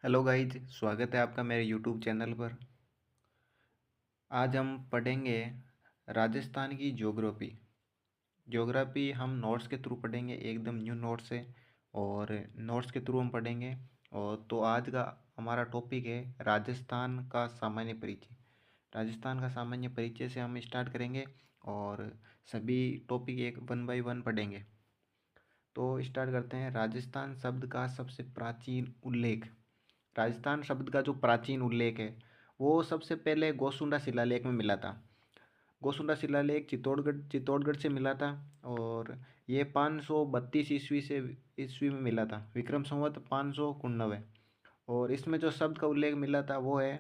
Hello guys, स्वागत है आपका मेरे यूट्यूब चैनल पर। आज हम पढ़ेंगे राजस्थान की ज्योग्राफी। ज्योग्राफी हम नोट्स के थ्रू पढ़ेंगे, एकदम न्यू नोट्स है और नोट्स के थ्रू हम पढ़ेंगे। और तो आज का हमारा टॉपिक है राजस्थान का सामान्य परिचय। राजस्थान का सामान्य परिचय से हम स्टार्ट करेंगे और सभी टॉपिक एक वन बाय वन पढ़ेंगे। तो स्टार्ट करते हैं। राजस्थान शब्द का सबसे प्राचीन उल्लेख। राजस्थान शब्द का जो प्राचीन उल्लेख है वो सबसे पहले गोसुंडा शिलालेख में मिला था। गोसुंडा शिलालेख चित्तौड़गढ़ से मिला था और ये 532 ईस्वी में मिला था, विक्रम संवत 599। और इसमें जो शब्द का उल्लेख मिला था वो है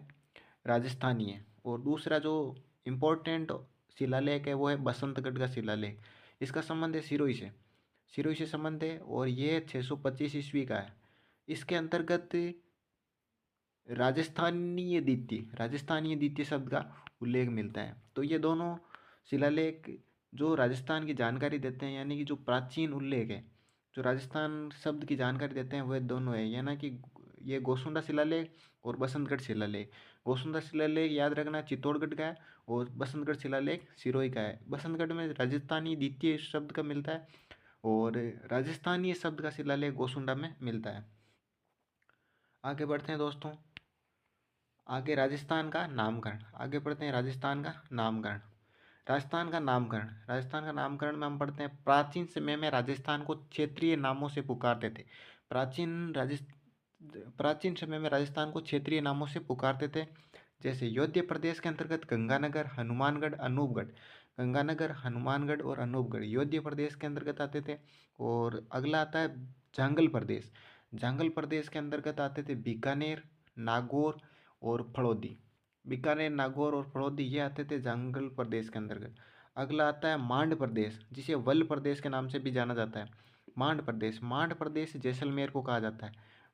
राजस्थानी है। और दूसरा जो इम्पोर्टेंट शिलालेख है वो है बसंतगढ़ का शिलालेख। इसका संबंध है सिरोही से। सिरोही से संबंध है और ये 625 ईस्वी का है। इसके अंतर्गत राजस्थानीय द्वितीय शब्द का उल्लेख मिलता है। तो ये दोनों शिलालेख जो राजस्थान की जानकारी देते हैं, यानी कि जो प्राचीन उल्लेख है जो राजस्थान शब्द की जानकारी देते हैं वह दोनों है, यानी कि ये गोसुंडा शिलालेख और बसंतगढ़ शिलालेख। गोसुंडा शिलालेख याद रखना चित्तौड़गढ़ का है और बसंतगढ़ शिलालेख सिरोही का है। बसंतगढ़ में राजस्थानी द्वितीय शब्द का मिलता है और राजस्थानीय शब्द का शिलालेख गोसुंडा में मिलता है। आगे बढ़ते हैं दोस्तों। आगे राजस्थान का नामकरण, आगे पढ़ते हैं राजस्थान का नामकरण। राजस्थान का नामकरण में हम पढ़ते हैं प्राचीन समय में राजस्थान को क्षेत्रीय नामों से पुकारते थे। प्राचीन समय में राजस्थान को क्षेत्रीय नामों से पुकारते थे। जैसे योध्य प्रदेश के अंतर्गत गंगानगर, हनुमानगढ़, अनूपगढ़। गंगानगर, हनुमानगढ़ और अनूपगढ़ योध्य प्रदेश के अंतर्गत आते थे। और अगला आता है जांगल प्रदेश। जांगल प्रदेश के अंतर्गत आते थे बीकानेर, नागौर और फड़ौदी। बीकानेर, नागौर और फड़ौदी ये आते थे जांगल प्रदेश के अंतर्गत। अगला आता है मांड प्रदेश, जिसे वल प्रदेश के नाम से भी जाना जाता है। मांड प्रदेश जैसलमेर को कहा जाता है।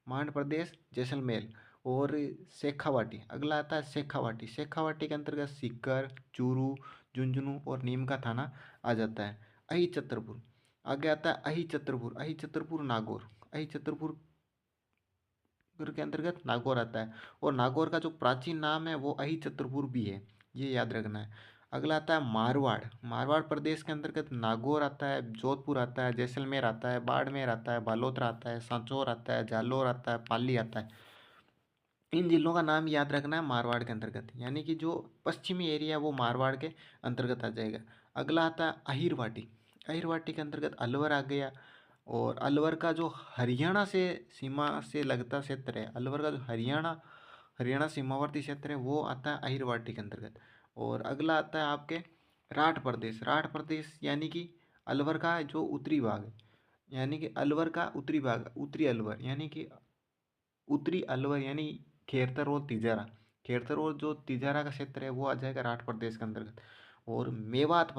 मांड प्रदेश जैसलमेर। और शेखावाटी, अगला आता है शेखावाटी। शेखावाटी के अंतर्गत सीकर, चूरू, झुंझुनू और नीम का थाना आ जाता है। अहि छतरपुर, आगे आता है अहि छतरपुर। अहि छतरपुर नागौर। अहि छतरपुर के अंतर्गत नागौर आता है। और नागौर का जो प्राचीन नाम है वो अहि छतरपुर भी है, ये याद रखना है। अगला आता है मारवाड़। मारवाड़ प्रदेश के अंतर्गत नागौर आता है, जोधपुर आता है, जैसलमेर आता है, बाड़मेर आता है, बालोतरा आता है, सांचौर आता है, जालोर आता है, पाली आता है। इन जिलों का नाम याद रखना है मारवाड़ के अंतर्गत, यानी कि जो पश्चिमी एरिया है वो मारवाड़ के अंतर्गत आ जाएगा। अगला आता है अहिरवाटी। अहिरवाटी के अंतर्गत अलवर आ गया। और अलवर का जो हरियाणा से सीमा से लगता क्षेत्र है, अलवर का जो हरियाणा हरियाणा सीमावर्ती क्षेत्र है वो आता है अहिरवाटी के अंतर्गत। और अगला आता है आपके राठ प्रदेश। राठ प्रदेश यानी कि अलवर का जो उत्तरी भाग है, यानी कि अलवर का उत्तरी भाग, उत्तरी अलवर यानी कि उत्तरी अलवर यानी खेरतर और तिजारा। खेरतर और जो तिजारा का क्षेत्र है वो आ जाएगा राठ प्रदेश के अंतर्गत। और मेवात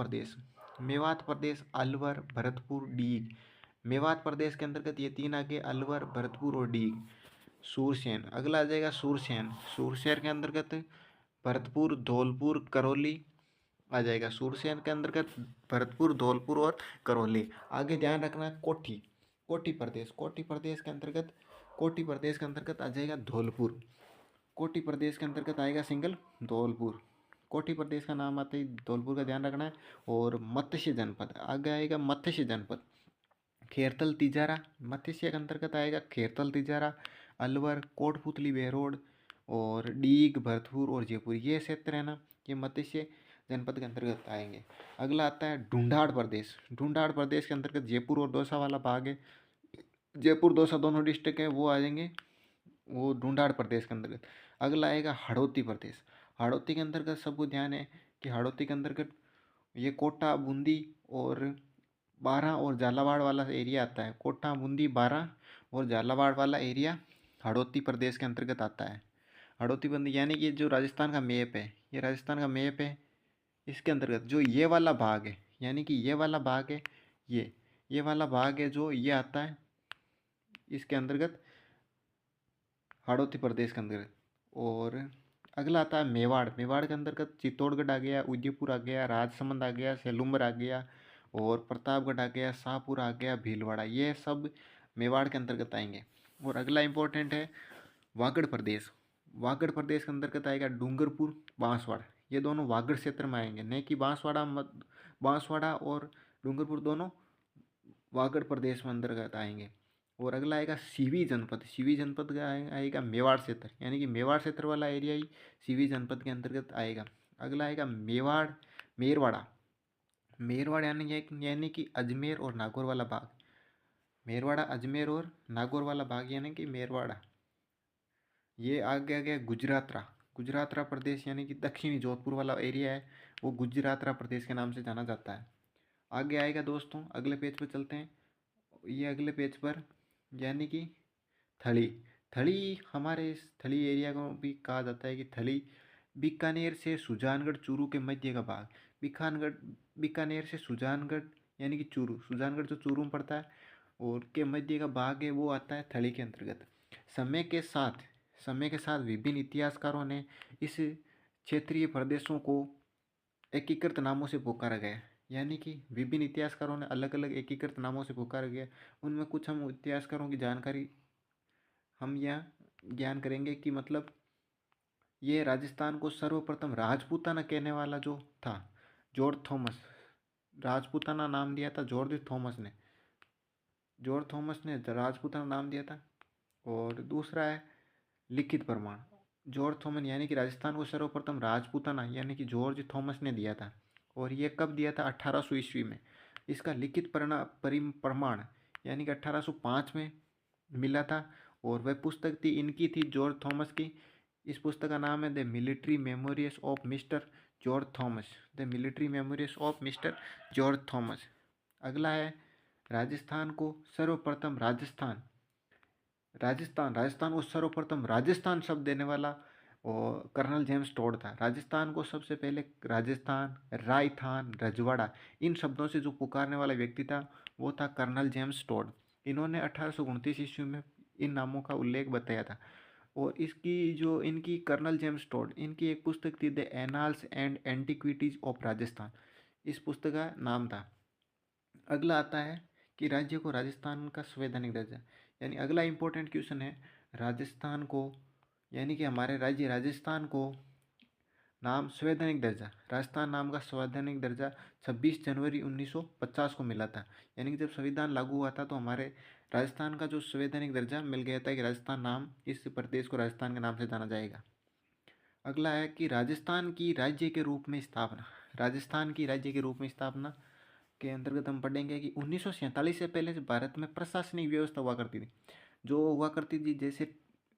प्रदेश अलवर, भरतपुर, डीग। मेवात प्रदेश के अंतर्गत ये तीन आ गए, अलवर, भरतपुर और डीग। सूरसेन, अगला आ जाएगा सूरसेन। सूरसेन के अंतर्गत भरतपुर, धौलपुर, करौली आ जाएगा। सूरसेन के अंतर्गत भरतपुर, धौलपुर और करौली। आगे ध्यान रखना कोठी। कोटी प्रदेश के अंतर्गत आ जाएगा धौलपुर। कोटी प्रदेश के अंतर्गत आएगा सिंगल धौलपुर। कोटी प्रदेश का नाम आते ही धौलपुर का ध्यान रखना है। और मत्स्य जनपद, आगे आएगा मत्स्य जनपद खेरतल तिजारा। मत्स्य के अंतर्गत आएगा खेरतल तिजारा, अलवर, कोटपुतली, बेरोड और डीग, भरतपुर और जयपुर। ये क्षेत्र है ना, ये मत्स्य जनपद के अंतर्गत आएंगे। अगला आता है ढूंढाड़ प्रदेश। ढूंढाड़ प्रदेश के अंतर्गत जयपुर और दौसा वाला भाग है। जयपुर दौसा दोनों डिस्ट्रिक्ट है वो आ जाएंगे वो ढूंढाड़ प्रदेश के अंतर्गत। अगला आएगा हड़ौती प्रदेश। हड़ौती के अंतर्गत सबको ध्यान है कि हड़ौती के अंतर्गत ये कोटा, बूंदी और बारह और झालावाड़ वाला एरिया आता है। कोटा, बूंदी, बारह और झालावाड़ वाला एरिया हड़ौती प्रदेश के अंतर्गत आता है। हड़ौती बंदी यानी कि जो राजस्थान का मैप है, ये राजस्थान का मैप है, इसके अंतर्गत जो ये वाला भाग है, यानी कि ये वाला भाग है, ये वाला भाग है जो ये आता है इसके अंतर्गत हाड़ौती प्रदेश के अंतर्गत। और अगला आता है मेवाड़। मेवाड़ के अंतर्गत चित्तौड़गढ़ आ गया, उदयपुर आ गया, राजसमंद आ गया, सेलूम्बर आ गया और प्रतापगढ़ आ गया, शाहपुर आ गया, भीलवाड़ा। ये सब मेवाड़ के अंतर्गत आएंगे। और अगला इंपॉर्टेंट है वागड़ प्रदेश, वागड़ प्रदेश के अंतर्गत आएगा डूंगरपुर, बांसवाड़ा। ये दोनों वागड़ क्षेत्र में आएंगे, नहीं कि बांसवाड़ा और डूंगरपुर दोनों वागड़ प्रदेश में अंतर्गत आएंगे। और अगला आएगा सीवी जनपद, सीवी जनपद का आएगा मेवाड़ क्षेत्र, यानी कि मेवाड़ क्षेत्र वाला एरिया ही सीवी जनपद के अंतर्गत आएगा। अगला आएगा मेरवाड़ा, मेरवाड़ यानी कि अजमेर और नागौर वाला भाग, मेरवाड़ा अजमेर और नागौर वाला भाग यानी कि मेरवाड़ा। ये आगे आ गया गुजरातरा प्रदेश, यानी कि दक्षिणी जोधपुर वाला एरिया है, वो गुजरातरा प्रदेश के नाम से जाना जाता है। आगे आएगा दोस्तों, अगले पेज पर चलते हैं। ये अगले पेज पर यानी कि थली, थली हमारे इस थली एरिया को भी कहा जाता है कि थली बीकानेर से सुजानगढ़ चूरू के मध्य का भाग, बीकानेर से सुजानगढ़ यानी कि चूरू, सुजानगढ़ जो चूरू में पड़ता है और के मध्य का भाग है वो आता है थली के अंतर्गत। समय के साथ विभिन्न इतिहासकारों ने इस क्षेत्रीय प्रदेशों को एकीकृत नामों से पुकारा गया, यानी कि विभिन्न इतिहासकारों ने अलग अलग एकीकृत नामों से पुकारा गया। उनमें कुछ हम इतिहासकारों की जानकारी हम यहाँ ज्ञान करेंगे कि मतलब ये राजस्थान को सर्वप्रथम राजपूताना कहने वाला जो था जॉर्ज थॉमस, राजपूताना नाम दिया था जॉर्ज थॉमस ने राजपूताना नाम दिया था। और दूसरा है लिखित प्रमाण, जॉर्ज थॉमस यानी कि राजस्थान को सर्वप्रथम राजपूताना यानी कि जॉर्ज थॉमस ने दिया था। और ये कब दिया था? 1800 ईस्वी में। इसका लिखित प्रमाण यानी कि 1805 में मिला था। और वह पुस्तक थी इनकी थी जॉर्ज थॉमस की। इस पुस्तक का नाम है the military memories of mister George Thomas, the military memories of mister George Thomas. अगला है राजस्थान को सर्वप्रथम राजस्थान को सर्वप्रथम राजस्थान शब्द देने वाला और कर्नल जेम्स टोड था। राजस्थान को सबसे पहले राजस्थान, रायथान, रजवाड़ा इन शब्दों से जो पुकारने वाला व्यक्ति था वो था कर्नल जेम्स टोड। इन्होंने 1829 ईस्वी में इन नामों का उल्लेख बताया था। और इसकी जो इनकी कर्नल जेम्स टोड इनकी एक पुस्तक थी the annals and antiquities of Rajasthan, इस पुस्तक का नाम था। अगला आता है कि राज्य को राजस्थान का संवैधानिक दर्जा, यानी अगला इंपॉर्टेंट क्वेश्चन है राजस्थान को यानी कि हमारे राज्य राजस्थान को नाम संवैधानिक दर्जा, राजस्थान नाम का संवैधानिक दर्जा 26 जनवरी 1950 को मिला था। यानी कि जब संविधान लागू हुआ था तो हमारे राजस्थान का जो संवैधानिक दर्जा मिल गया था कि राजस्थान नाम, इस प्रदेश को राजस्थान के नाम से जाना जाएगा। अगला है कि राजस्थान की राज्य के रूप में स्थापना, राजस्थान की राज्य के रूप में स्थापना के अंतर्गत हम पढ़ेंगे कि 1947 से पहले भारत में प्रशासनिक व्यवस्था हुआ करती थी, जो हुआ करती थी जैसे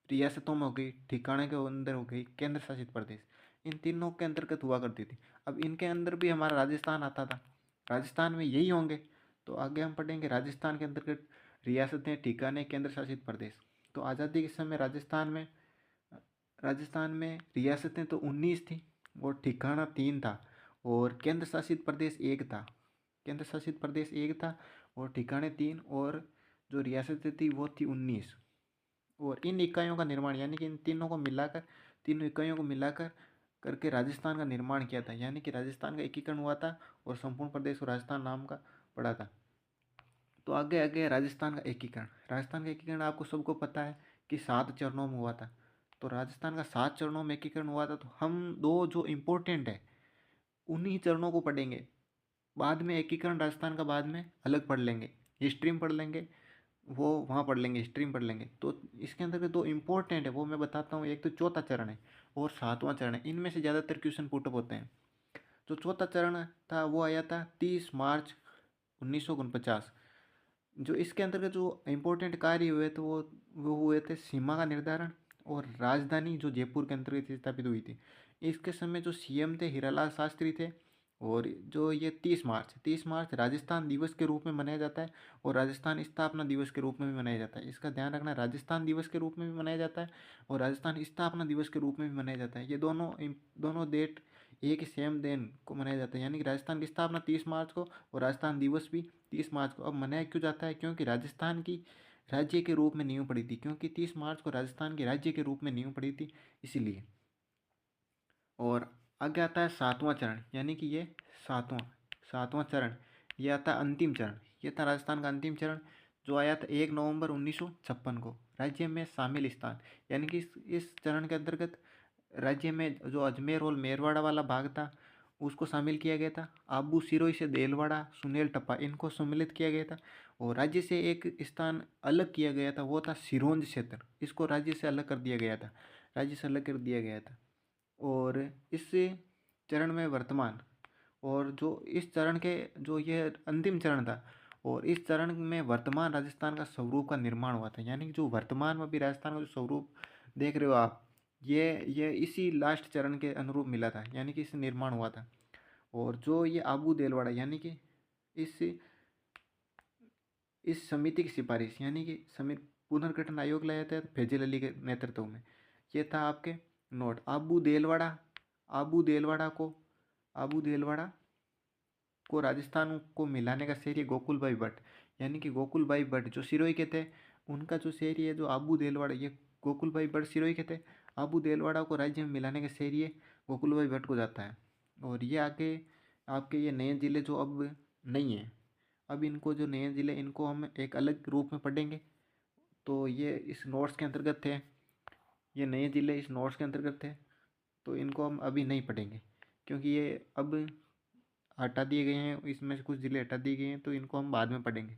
रियासतों में हो गई, ठिकाने के अंदर हो गई, केंद्र शासित प्रदेश, इन तीनों के अंतर्गत हुआ करती थी। अब इनके अंदर भी हमारा राजस्थान आता था, राजस्थान में यही होंगे। तो आगे हम पढ़ेंगे राजस्थान के अंतर्गत रियासतें, ठिकाने, केंद्र शासित प्रदेश। तो आज़ादी के समय राजस्थान में रियासतें तो 19 थी और ठिकाना 3 था और केंद्र शासित प्रदेश 1 था, केंद्र शासित प्रदेश 1 था और ठिकाने 3 और जो रियासतें थी वो थी 19। और इन इकाइयों का निर्माण यानी कि इन तीनों इकाइयों को मिलाकर करके राजस्थान का निर्माण किया था, यानी कि राजस्थान का एकीकरण हुआ था और संपूर्ण प्रदेश को राजस्थान नाम का पड़ा था। तो आगे आगे राजस्थान का एकीकरण आपको सबको पता है कि 7 चरणों में हुआ था। तो राजस्थान का 7 चरणों में एकीकरण हुआ था। तो हम दो जो इम्पोर्टेंट है उन्हीं चरणों को पढ़ेंगे, बाद में एकीकरण राजस्थान का बाद में अलग पढ़ लेंगे, हिस्ट्री में पढ़ लेंगे, वो वहाँ पढ़ लेंगे, हिस्ट्री में पढ़ लेंगे। तो इसके अंदर के दो इम्पोर्टेंट है वो मैं बताता हूँ, एक तो चौथा चरण है और 7वां चरण है। इनमें से ज़्यादातर क्वेश्चन पुटअप होते हैं। जो चौथा चरण था वो आया था 30 मार्च 1949। जो इसके अंतर्गत जो इम्पोर्टेंट कार्य हुए थे वो हुए थे सीमा का निर्धारण और राजधानी जो जयपुर के अंतर्गत स्थापित हुई थी। इसके समय जो सीएम थे हीरालाल शास्त्री थे। और जो ये 30 मार्च राजस्थान दिवस के रूप में मनाया जाता है और राजस्थान स्थापना दिवस के रूप में भी मनाया जाता है। इसका ध्यान रखना, राजस्थान दिवस के रूप में भी मनाया जाता है और राजस्थान स्थापना दिवस के रूप में भी मनाया जाता है। ये दोनों डेट एक ही सेम दिन को मनाया जाता है, यानी कि राजस्थान की स्थापना 30 मार्च को और राजस्थान दिवस भी 30 मार्च को। अब मनाया क्यों जाता है? क्योंकि राजस्थान की राज्य के रूप में नींव पड़ी थी, क्योंकि 30 मार्च को राजस्थान के राज्य के रूप में नींव पड़ी थी, इसीलिए। और आगे आता है 7वां चरण, यानी कि ये सातवां सातवां चरण, ये आता है अंतिम चरण। ये था राजस्थान का अंतिम चरण जो आया था 1 नवंबर 1956 को। राज्य में शामिल स्थान, यानी कि इस चरण के अंतर्गत राज्य में जो अजमेर और मेरवाड़ा वाला भाग था उसको शामिल किया गया था। आबू सिरोही से देलवाड़ा, सुनेल टप्पा इनको सम्मिलित किया गया था। और राज्य से एक स्थान अलग किया गया था, वो था सिरोंज क्षेत्र। इसको राज्य से अलग कर दिया गया था, राज्य से अलग कर दिया गया था। और इस चरण में वर्तमान, और जो इस चरण के जो ये अंतिम चरण था, और इस चरण में वर्तमान राजस्थान का स्वरूप का निर्माण हुआ था। यानी कि जो वर्तमान में अभी राजस्थान का जो स्वरूप देख रहे हो आप, ये इसी लास्ट चरण के अनुरूप मिला था, यानी कि इससे निर्माण हुआ था। और जो ये आबू देलवाड़ा, यानी कि इस इस समिति की सिफारिश, यानी कि समिति पुनर्गठन आयोग लाया था फैजल अली के नेतृत्व में। ये था आपके नोट। आबू देलवाड़ा को राजस्थान को मिलाने का श्रेय गोकुल भाई भट्ट, यानी कि गोकुल भाई भट्ट जो सिरोही के थे, उनका जो श्रेय है जो आबू देलवाड़ा, ये गोकुल भाई भट्ट सिरोही के थे। आबू देलवाड़ा को राज्य में मिलाने का श्रेय गोकुल भाई भट्ट को जाता है। और ये आगे आपके ये नए ज़िले जो अब नहीं है, अब इनको जो नए ज़िले इनको हम एक अलग रूप में पढ़ेंगे। तो ये इस नोट्स के अंतर्गत थे, ये नए ज़िले इस नोट्स के अंतर्गत थे, तो इनको हम अभी नहीं पढ़ेंगे क्योंकि ये अब हटा दिए गए हैं, इसमें से कुछ ज़िले हटा दिए गए हैं, तो इनको हम बाद में पढ़ेंगे।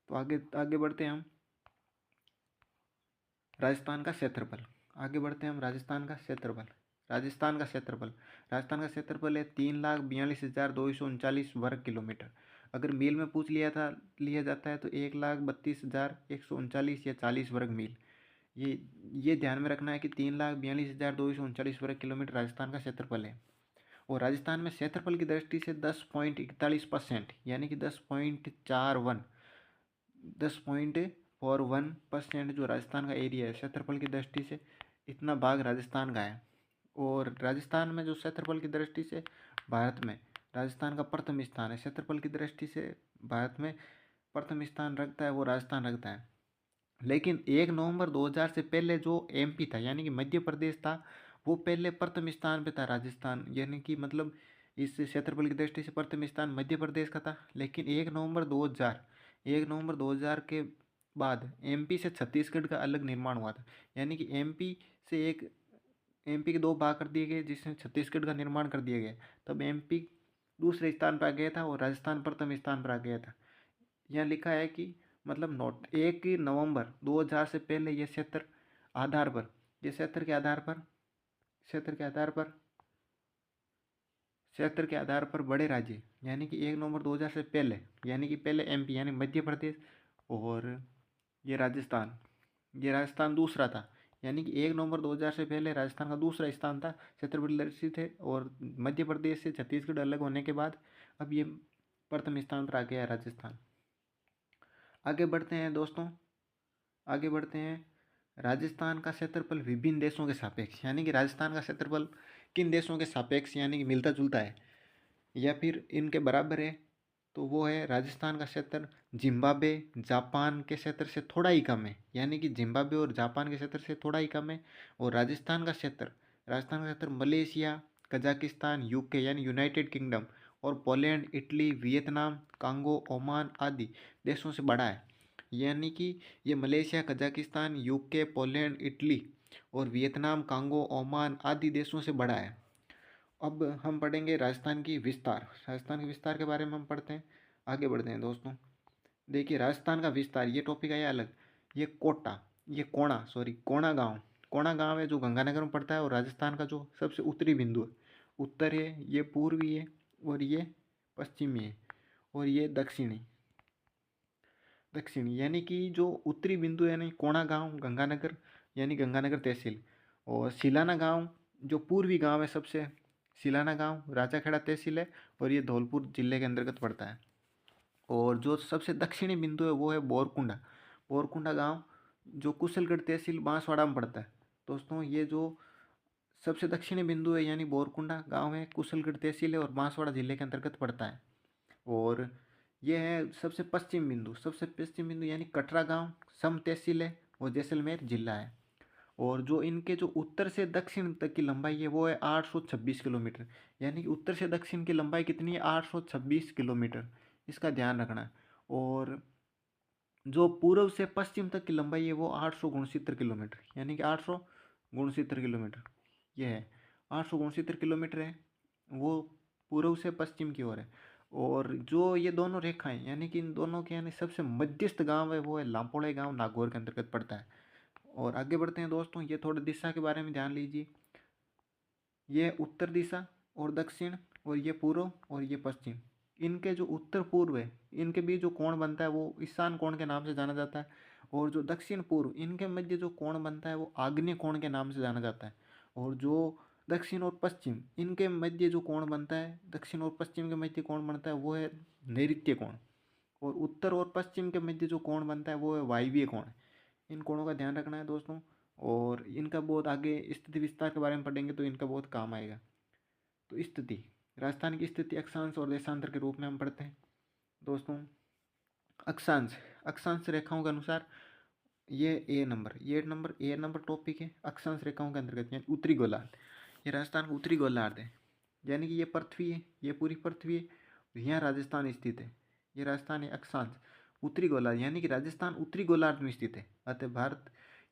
तो आगे आगे बढ़ते हैं हम राजस्थान का क्षेत्रफल। आगे बढ़ते हैं हम राजस्थान का क्षेत्रफल। राजस्थान का क्षेत्रफल है 3,42,239 वर्ग किलोमीटर। अगर मील में पूछ लिया जाता है तो 1,32,139 या 40 वर्ग मील। ये ध्यान में रखना है कि 3,42,239 वर्ग किलोमीटर राजस्थान का क्षेत्रफल है। और राजस्थान में क्षेत्रफल की दृष्टि से 10.41%, यानी कि 10.41% जो राजस्थान का एरिया है क्षेत्रफल की दृष्टि से, इतना भाग राजस्थान का है। और राजस्थान में जो क्षेत्रफल की दृष्टि से भारत में राजस्थान का प्रथम स्थान है, क्षेत्रफल की दृष्टि से भारत में प्रथम स्थान रखता है वो राजस्थान रखता है। लेकिन 1 नवंबर 2000 से पहले जो एमपी था, यानी कि मध्य प्रदेश था, वो पहले प्रथम स्थान पे था राजस्थान, यानी कि मतलब इस क्षेत्रफल की दृष्टि से प्रथम स्थान मध्य प्रदेश का था। लेकिन 1 नवंबर 2000 के बाद एमपी से छत्तीसगढ़ का अलग निर्माण हुआ था, यानी कि एमपी के दो भाग कर दिए गए जिसमें छत्तीसगढ़ का निर्माण कर दिया गया। तब एमपी दूसरे स्थान पर आ गया था और राजस्थान प्रथम स्थान पर आ गया था। यहाँ लिखा है कि मतलब नोट 1 नवंबर 2000 से पहले ये क्षेत्र के आधार पर बड़े राज्य, यानी कि 1 नवंबर 2000 से पहले, यानी कि पहले एमपी यानी मध्य प्रदेश, और ये राजस्थान दूसरा था। यानी कि 1 नवंबर 2000 से पहले राजस्थान का दूसरा स्थान था, क्षेत्रफल दृष्टि थे। और मध्य प्रदेश से छत्तीसगढ़ अलग होने के बाद अब ये प्रथम स्थान पर आ गया राजस्थान। आगे बढ़ते हैं दोस्तों, आगे बढ़ते हैं। राजस्थान का क्षेत्रफल विभिन्न देशों के सापेक्ष, यानी कि राजस्थान का क्षेत्रफल किन देशों के सापेक्ष यानी कि मिलता जुलता है या फिर इनके बराबर है, तो वो है राजस्थान का क्षेत्र जिम्बाब्वे जापान के क्षेत्र से थोड़ा ही कम है, यानी कि जिम्बाब्वे और जापान के क्षेत्र से थोड़ा ही कम है। और राजस्थान का क्षेत्र मलेशिया, कजाकिस्तान, यूके यानी यूनाइटेड किंगडम और Poland, Italy, Vietnam, Congo, Oman आदि देशों से बड़ा है। यानी कि ये Malaysia, Kazakhstan, UK, Poland, Italy और वियतनाम, कांगो, ओमान आदि देशों से बड़ा है। अब हम पढ़ेंगे राजस्थान के विस्तार के बारे में हम पढ़ते हैं। आगे बढ़ते हैं दोस्तों। देखिए राजस्थान का विस्तार, ये टॉपिक आया अलग। कोणा गांव है जो गंगानगर में पड़ता है और राजस्थान का जो सबसे उत्तरी बिंदु है। उत्तर है, ये पूर्वी है और ये पश्चिमी है और ये दक्षिणी, यानी कि जो उत्तरी बिंदु है यानी कोणा गांव गंगानगर, यानी गंगानगर तहसील। और सिलाना गांव जो पूर्वी गांव है सबसे, सिलाना गांव राजाखेड़ा तहसील है और ये धौलपुर जिले के अंतर्गत पड़ता है। और जो सबसे दक्षिणी बिंदु है वो है बोरकुंडा गांव जो कुशलगढ़ तहसील बांसवाड़ा में पड़ता है। दोस्तों ये जो सबसे दक्षिणी बिंदु है यानी बोरकुंडा गांव है, कुशलगढ़ तहसील है और बांसवाड़ा जिले के अंतर्गत पड़ता है। और ये है सबसे पश्चिम बिंदु यानी कटरा गांव सम तहसील है और जैसलमेर जिला है। और जो इनके जो उत्तर से दक्षिण तक की लंबाई है वो है 826 किलोमीटर, यानी कि उत्तर से दक्षिण की लंबाई कितनी है 826 किलोमीटर, इसका ध्यान रखना है। और जो पूर्व से पश्चिम तक की लंबाई है वो 869 किलोमीटर, यानी कि 869 किलोमीटर ये है। 869 किलोमीटर है वो पूर्व से पश्चिम की ओर है। और जो ये दोनों रेखाएं यानी कि इन दोनों के यानी सबसे मध्यस्थ गांव है वो है लांपोड़े गांव, नागौर के अंतर्गत पड़ता है। और आगे बढ़ते हैं दोस्तों, ये थोड़ी दिशा के बारे में ध्यान लीजिए। ये उत्तर दिशा और दक्षिण, और ये पूर्व और ये पश्चिम। इनके जो उत्तर पूर्व है इनके बीच जो कोण बनता है वो ईशान कोण के नाम से जाना जाता है। और जो दक्षिण पूर्व इनके मध्य जो कोण बनता है वो आग्नेय कोण के नाम से जाना जाता है। और जो दक्षिण और पश्चिम इनके मध्य जो कोण बनता है, दक्षिण और पश्चिम के मध्य कोण बनता है वो है नैऋत्य कोण। और उत्तर और पश्चिम के मध्य जो कोण बनता है वो है वायव्य कोण। इन कोणों का ध्यान रखना है दोस्तों। और इनका बहुत आगे स्थिति विस्तार के बारे में पढ़ेंगे तो इनका बहुत काम आएगा। तो स्थिति, राजस्थान की स्थिति अक्षांश और देशांतर के रूप में हम पढ़ते हैं दोस्तों। अक्षांश, अक्षांश रेखाओं के अनुसार ये ए नंबर टॉपिक है। अक्षांश रेखाओं के अंतर्गत यानी उत्तरी गोलार्ध, ये राजस्थान का उत्तरी गोलार्ध है। यानी कि ये पृथ्वी है, ये पूरी पृथ्वी है, यहाँ राजस्थान स्थित है। ये राजस्थान है अक्षांश उत्तरी गोलार्ध, यानी कि राजस्थान उत्तरी गोलार्ध में स्थित है। अतः भारत,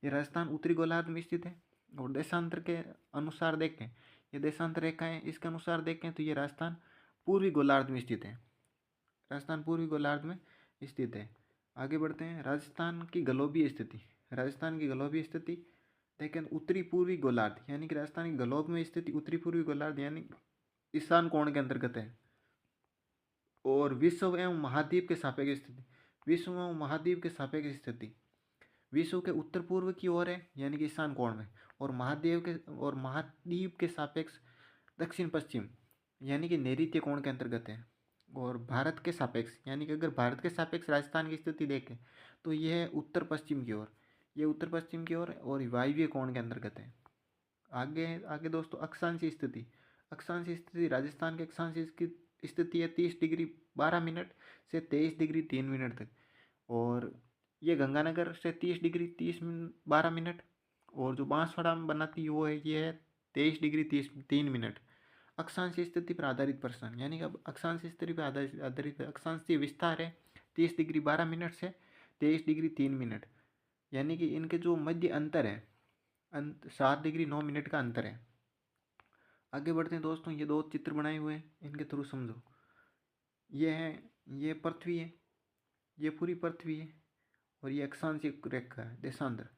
ये राजस्थान उत्तरी गोलार्ध में स्थित है। और देशांतर के अनुसार देखें, ये देशांतर रेखा है, इसके अनुसार देखें तो ये राजस्थान पूर्वी गोलार्ध में स्थित है। राजस्थान पूर्वी गोलार्ध में स्थित है। आगे बढ़ते हैं, राजस्थान की गलोबीय स्थिति। राजस्थान की गलोबीय स्थिति देखें उत्तरी पूर्वी गोलार्ध, यानी कि राजस्थान की गलोब में स्थिति उत्तरी पूर्वी गोलार्ध यानी ईशान कोण के अंतर्गत है। और विश्व एवं महाद्वीप के सापेक्ष स्थिति, विश्व एवं महाद्वीप के सापेक्ष स्थिति, विश्व के उत्तर पूर्व की ओर है यानी कि ईशान कोण में। और महाद्वीप के सापेक्ष दक्षिण पश्चिम यानी कि नैऋत्य कोण के अंतर्गत है। और भारत के सापेक्ष यानी कि अगर भारत के सापेक्ष राजस्थान की स्थिति देखें तो यह है उत्तर पश्चिम की ओर, ये उत्तर पश्चिम की ओर और वायव्य कोण के अंतर्गत है। आगे आगे दोस्तों, अक्षांशीय स्थिति। अक्षांशीय स्थिति, राजस्थान के अक्षांशीय की स्थिति है 30 डिग्री 12 मिनट से 23 डिग्री 3 मिनट तक। और ये गंगानगर से 30 डिग्री 12 मिनट। और जो बांसवाड़ा में बनाती है वो है ये है 23 डिग्री 3 मिनट। अक्षांशीय स्थिति पर आधारित प्रश्न, यानी कि अब अक्षांशीय स्थिति पर आधारित अक्षांशीय विस्तार है 30 डिग्री 12 मिनट से 23 डिग्री 3 मिनट। यानी कि इनके जो मध्य अंतर है 7 डिग्री 9 मिनट का अंतर है। आगे बढ़ते हैं दोस्तों, ये दो चित्र बनाए हुए हैं इनके थ्रू समझो। ये है, ये पृथ्वी है, ये पूरी पृथ्वी है। और ये अक्षांशीय रेखा है देशांतर,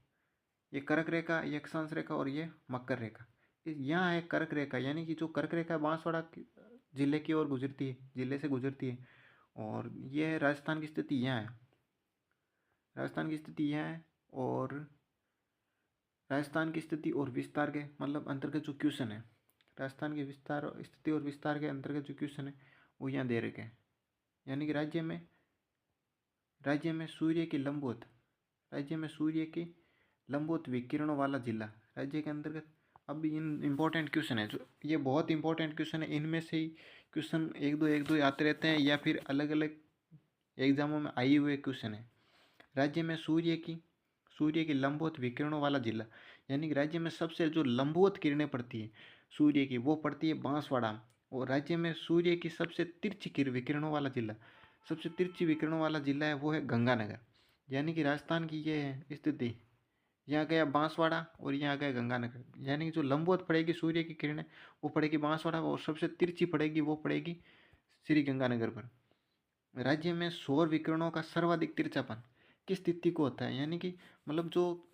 ये कर्क रेखा, ये अक्षांश रेखा और ये मकर रेखा। यहाँ है कर्क रेखा, यानी कि जो कर्क रेखा बांसवाड़ा जिले की ओर गुजरती है, जिले से गुजरती है। और ये है राजस्थान की स्थिति यहाँ है, राजस्थान की स्थिति यहाँ है। और राजस्थान की स्थिति और विस्तार के मतलब अंतर्गत जो क्वेश्चन है, राजस्थान के विस्तार स्थिति और विस्तार के अंतर्गत जो क्वेश्चन है वो यहाँ दे रखे हैं। यानी कि राज्य में सूर्य की लंबवत, राज्य में सूर्य की लंबवत विकिरणों वाला जिला राज्य के अंतर्गत। अब इन इम्पोर्टेंट क्वेश्चन है, जो ये बहुत इंपॉर्टेंट क्वेश्चन है, इनमें से ही क्वेश्चन एक दो आते रहते हैं या फिर अलग अलग एग्जामों में आए हुए क्वेश्चन है। राज्य में सूर्य की लंबवत विकिरणों वाला जिला, यानी कि राज्य में सबसे जो लंबवत किरणें पड़ती है सूर्य की वो पड़ती है बांसवाड़ा। और राज्य में सूर्य की सबसे तिरछी विकिरणों वाला जिला, सबसे तिरछी विकिरणों वाला जिला है वो है गंगानगर। यानी कि राजस्थान की ये है स्थिति, यहाँ गया बांसवाड़ा और यहाँ गया गंगानगर। यानी कि जो लंबवत पड़ेगी सूर्य की किरणें वो पड़ेगी बांसवाड़ा, और सबसे तिरछी पड़ेगी वो पड़ेगी श्री गंगानगर पर। राज्य में सौर विकिरणों का सर्वाधिक तिरछापन किस तिथि को होता है, यानी कि मतलब जो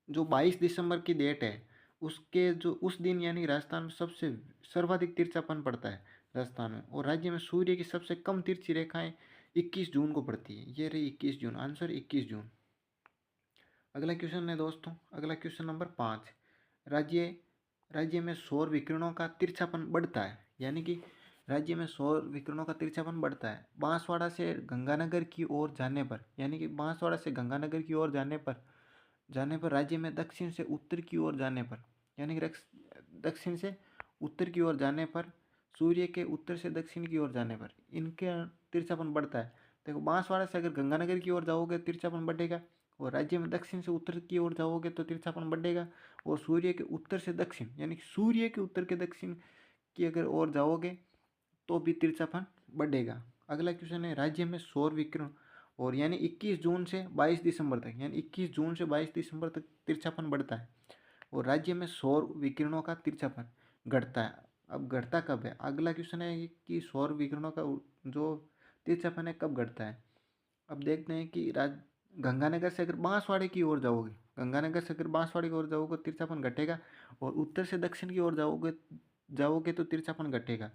जो 22 दिसंबर की डेट है उसके जो उस दिन यानी राजस्थान में सबसे सर्वाधिक तिरछापन पड़ता है राजस्थान में। और राज्य में सूर्य की सबसे कम तिरछी रेखाएं 21 जून को पड़ती है, ये रही 21 जून, आंसर 21 जून। अगला क्वेश्चन है दोस्तों, अगला क्वेश्चन नंबर 5। राज्य राज्य में सौर विकिरणों का तिरछापन बढ़ता है, यानी कि राज्य में सौर विकिरणों का तिरछापन बढ़ता है बांसवाड़ा से गंगानगर की ओर जाने पर। यानी कि बांसवाड़ा से गंगानगर की ओर जाने पर राज्य में दक्षिण से उत्तर की ओर जाने पर, यानी कि दक्षिण से उत्तर की ओर जाने पर, सूर्य के उत्तर से दक्षिण की ओर जाने पर इनके तिरछापन बढ़ता है। देखो बांसवाड़ा से अगर गंगानगर की ओर जाओगे तिरछापन बढ़ेगा, और राज्य में दक्षिण से उत्तर की ओर जाओगे तो तिरछापन बढ़ेगा। और सूर्य के उत्तर से दक्षिण यानी कि सूर्य के उत्तर के दक्षिण की अगर ओर जाओगे तो भी तिरछापन बढ़ेगा। अगला क्वेश्चन है, राज्य में सौर विकिरण और यानी 21 जून से 22 दिसंबर तक, यानी 21 जून से 22 दिसंबर तक तिरछापन बढ़ता है। और राज्य में सौर विकिरणों का तिरछापन घटता है। अब घटता कब है, अगला क्वेश्चन है कि सौर विकिरणों का जो तिरछापन है कब घटता है। अब देखते हैं कि गंगानगर से अगर बांसवाड़े की ओर जाओगे, गंगानगर से अगर बांसवाड़े की ओर जाओगे तिरछापन घटेगा, और उत्तर से दक्षिण की ओर जाओगे जाओगे तो तिरछापन घटेगा।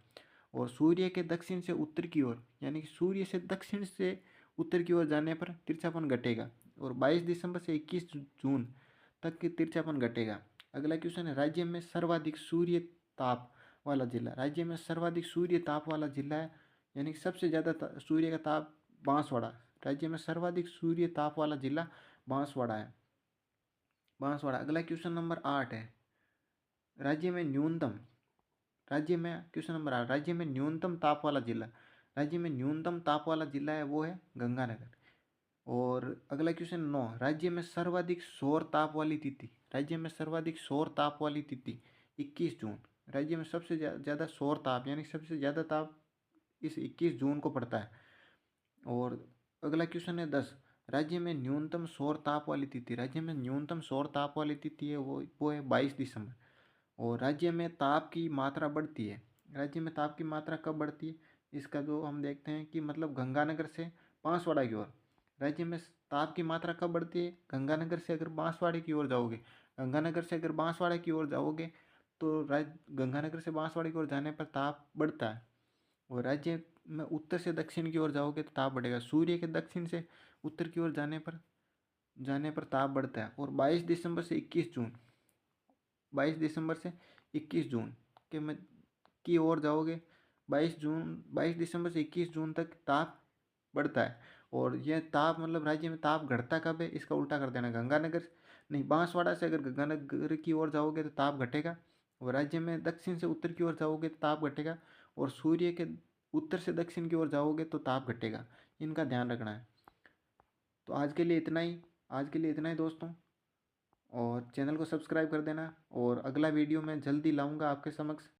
और सूर्य के दक्षिण से उत्तर की ओर, यानी कि सूर्य से दक्षिण से उत्तर की ओर जाने पर तिरछापन घटेगा। और 22 दिसंबर से 21 जून तक की तिरछापन घटेगा। अगला क्वेश्चन है, राज्य में सर्वाधिक सूर्य ताप वाला जिला। राज्य में सर्वाधिक सूर्य ताप वाला जिला है, यानी कि सबसे ज़्यादा सूर्य का ताप बांसवाड़ा। राज्य में सर्वाधिक सूर्य ताप वाला जिला बांसवाड़ा है, बांसवाड़ा। अगला क्वेश्चन नंबर 8 है, राज्य में न्यूनतम, राज्य में क्वेश्चन नंबर 8, राज्य में न्यूनतम ताप वाला जिला। राज्य में न्यूनतम ताप वाला जिला है वो है गंगानगर। और अगला क्वेश्चन 9, राज्य में सर्वाधिक सौर ताप वाली तिथि। राज्य में सर्वाधिक सौर ताप वाली तिथि 21 जून। राज्य में सबसे ज़्यादा सौर ताप, यानी सबसे ज़्यादा ताप इस 21 जून को पड़ता है। और अगला क्वेश्चन है 10, राज्य में न्यूनतम सौर ताप वाली तिथि। राज्य में न्यूनतम सौर ताप वाली तिथि है वो है 22 दिसंबर। और राज्य में ताप की मात्रा बढ़ती है। राज्य में ताप की मात्रा कब बढ़ती है, इसका जो हम देखते हैं कि मतलब गंगानगर से बांसवाड़ा की ओर राज्य में ताप की मात्रा कब बढ़ती है। गंगानगर से अगर बांसवाड़े की ओर जाओगे, गंगानगर से अगर बांसवाड़ा की ओर जाओगे तो गंगानगर से बांसवाड़े की ओर जाने पर ताप बढ़ता है। और राज्य में उत्तर से दक्षिण की ओर जाओगे तो ताप बढ़ेगा। सूर्य के दक्षिण से उत्तर की ओर जाने पर ताप बढ़ता है। और 22 दिसंबर से 21 जून, 22 दिसंबर से 21 जून के में की ओर जाओगे, 22 दिसंबर से 21 जून तक ताप बढ़ता है। और यह ताप मतलब राज्य में ताप घटता कब है, इसका उल्टा कर देना। गंगानगर नहीं, बांसवाड़ा से अगर गंगानगर की ओर जाओगे तो ताप घटेगा। और राज्य में दक्षिण से उत्तर की ओर जाओगे तो ताप घटेगा। और सूर्य के उत्तर से दक्षिण की ओर जाओगे तो ताप घटेगा। इनका ध्यान रखना है। तो आज के लिए इतना ही, आज के लिए इतना ही दोस्तों। और चैनल को सब्सक्राइब कर देना। और अगला वीडियो मैं जल्दी लाऊंगा आपके समक्ष।